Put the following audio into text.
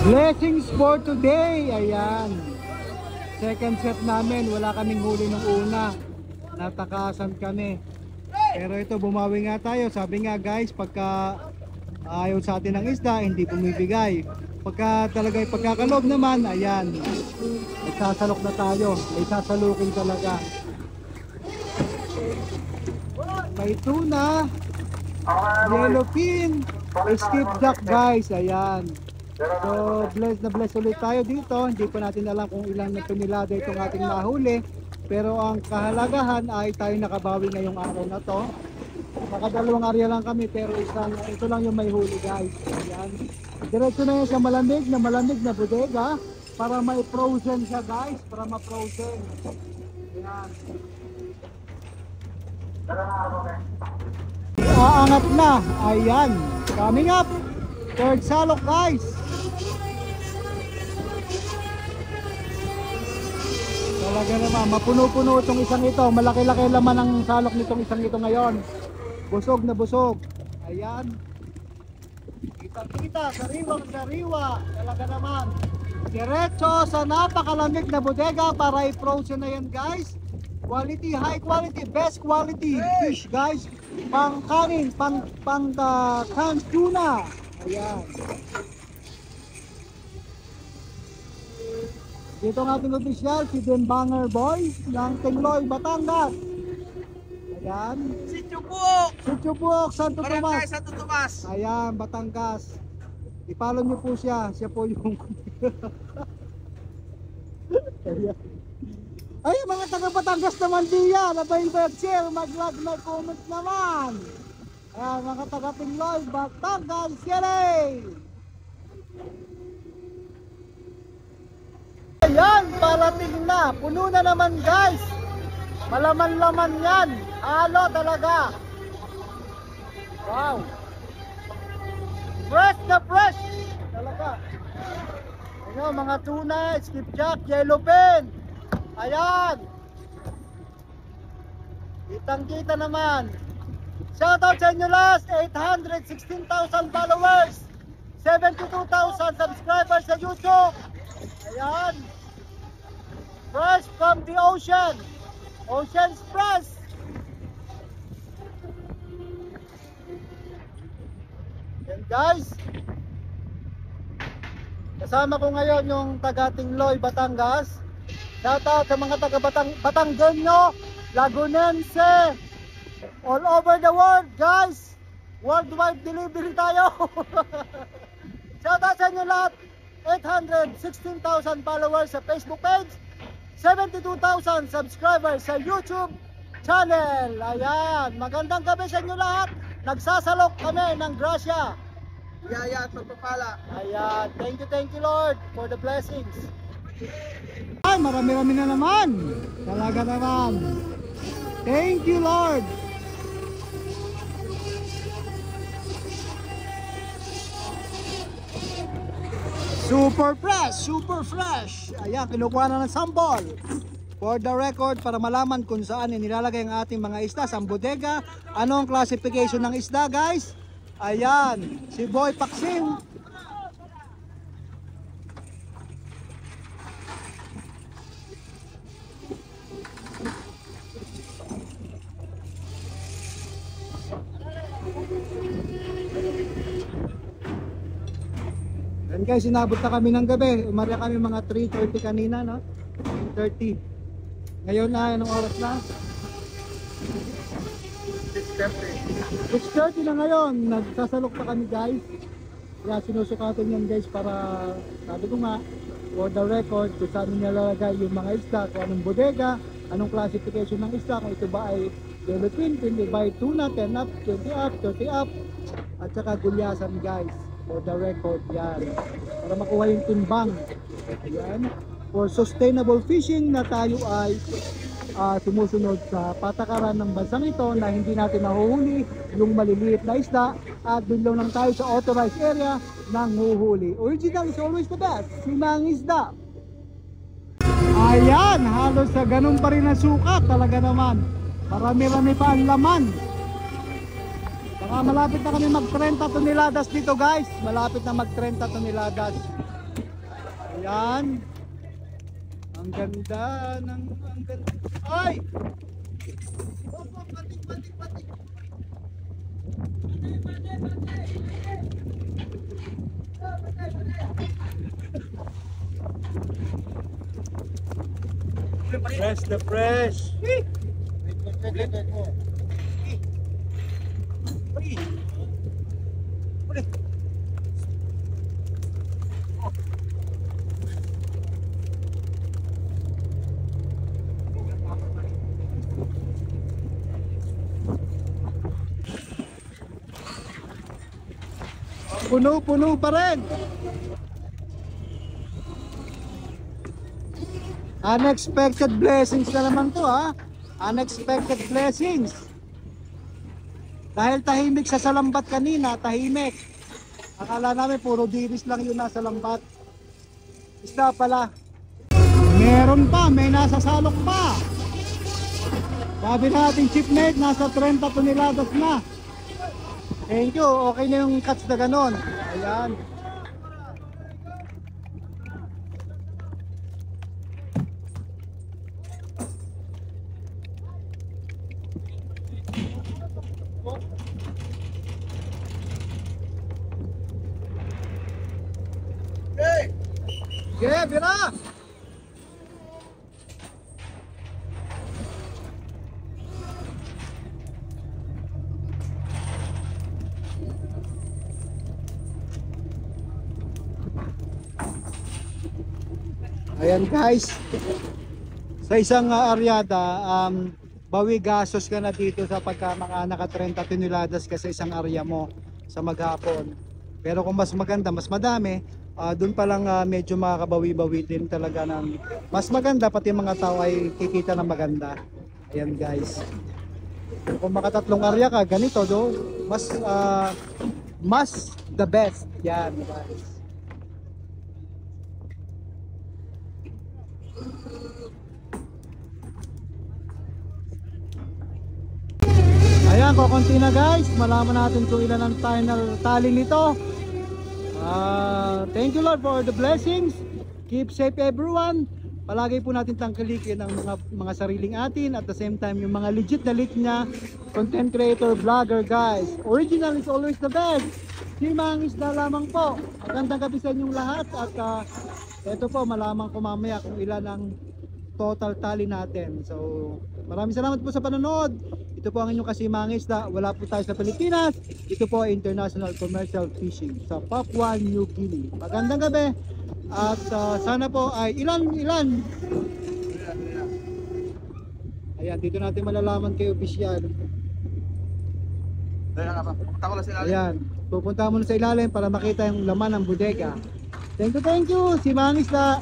Blessings for today. Ayan. Second set namin. Wala kaming huli nung una. Natakasan kami. Pero ito, bumawi nga tayo. Sabi nga guys, pagka ayaw sa atin ng isda, hindi bumibigay. Pagka talaga pagkakalob naman, ayan. Nagsasalok na tayo. May sasalukin talaga. May tuna. Yellowfin. May skipjack guys. Ayan. So bless na bless ulit tayo dito. Hindi pa natin alam kung ilang na tonelada itong ating nahuli. Pero ang kahalagahan ay tayo nakabawi ngayong araw na to. Nakadalawang area lang kami pero ito lang yung may huli guys. Ayan. Diretso na yan sa malamig na bodega para may frozen siya guys. Para ma-frozen. Ayan. Aangat na. Ayan. Coming up. Third salok guys. Talaga naman, mapuno-puno itong isang ito. Malaki-laki laman ang salok nitong isang ito ngayon. Busog na busog. Ayan. Kita-kita, sariwang-sariwa. Talaga naman. Diretso sa napakalamig na bodega para i-frozen na yan guys. Quality, high quality, best quality fish guys. Pang kanin, pang canned tuna. Ayan. Dito ang ating official, si Denbanger Boy ng Tingloy, Batangas. Ayan. Sitio Buok! Sitio Buok, Santo Tomas. Barangay Santo Tomas. Ayan, Batangas. I-follow nyo po siya. Siya po yung... Ayan. Ay, mga taga Batangas naman diyan. Abay ba share, mag-like, mag-comment naman. Ayan, mga taga Tingloy, Batangas. Yay! Ayan, parating na. Puno na naman guys. Malaman-laman yan. Halo talaga. Wow. Fresh na fresh. Talaga. Ayan, mga tuna, skipjack, yellowfin. Ayan. Kitang-kita naman. Shoutout sa inyo last. 816,000 followers. 72,000 subscribers sa YouTube. Ayan. Fresh from the ocean. Ocean's fresh. Yan guys. Kasama ko ngayon yung taga Tingloy, Batangas. Shoutout sa mga taga Batanggenyo, Lagunense, all over the world guys. Worldwide delivery tayo. Shoutout sa inyo lahat. 816,000 followers sa Facebook page, 72,000 subscribers sa YouTube channel. Ayan, magandang gabi sa inyo lahat. Nagsasalok kami ng grasya. Yaya at pagpapala. Ayan, thank you Lord for the blessings. Ay, marami-rami na naman. Talaga naman. Thank you Lord. Super fresh, super fresh. Ayan, kinukuha na ng sambol. For the record, para malaman kung saan nilalagay ang ating mga isda sa bodega. Ano ang classification ng isda, guys? Ayan, si Boy Paksim. Yan guys, inabot na kami ng gabi. Umarya kami mga 3:30 kanina, no? 3:30. Ngayon na, anong oras na? 6:30. 6:30 na ngayon. Nagsasalok na kami guys. Kaya sinusukatan yan guys para, sabi ko nga, for the record, kung saan nilalagay yung mga isda, kung anong bodega, anong classification ng isda, kung ito ba ay yellowfin, hindi ba ay tuna, 10 up, 20 up, 30 up, at saka gulyasan guys. For the record yan, para makuha yung timbang yan, for sustainable fishing na tayo ay sumusunod sa patakaran ng bansang ito na hindi natin nahuhuli yung maliliit na isda at doon lang tayo sa authorized area ng huhuli. Original is always the best, simang isda. Ayan, halos sa ganun pa rin ang sukat talaga naman, marami-rami pa ang laman. Malapit na kami mag 30 toneladas dito guys. Malapit na mag 30 toneladas. Ayan. Ang ganda ng ang ganda. Ay! Oh, patik, patik, patik. Fresh the fresh. Puno-puno pa rin. Unexpected blessings na naman to, ha. Unexpected blessings. Dahil tahimik sa salambat kanina, tahimik. Akala namin puro diris lang yung nasa lambat. Isda pala. Meron pa, may nasa salok pa. Sabi natin chipmate, nasa 30 toneladas na. Thank you, okay na yung catch na ganon. Ayan. Hey! Sige, bira! Ayan guys, sa isang aryada, bawi gastos ka na dito sa pagka mga naka 30 toneladas ka sa isang area mo sa maghapon. Pero kung mas maganda, mas madami, doon pa lang medyo makakabawi-bawi din talaga ng mas maganda, pati mga tao ay kikita ng maganda. Ayan guys, kung makatatlong area ka, ganito do, mas the best. Yan guys. Ayan, kukunti na guys. Malaman natin kung ilan ang tali nito. Thank you Lord for the blessings. Keep safe everyone. Palagi po natin tangkilikin ang mga sariling atin. At the same time, yung mga legit na na content creator, vlogger guys. Original is always the best. Simangis na lamang po. Magandang gabi sa inyong lahat. At ito po, malaman ko mamaya kung ilan ang total tali natin. So, maraming salamat po sa panonood. Ito po ang inyong Kasimangis na wala po tayo sa Pilipinas. Ito po ay International Commercial Fishing sa Papua New Guinea. Magandang gabi. At sana po ay ilan. Ayan, dito natin malalaman kay opisyal. Pupunta ko lang sila. Ayan, pupunta muna sa ilalim para makita yung laman ng bodega. Thank you. Si Mangis na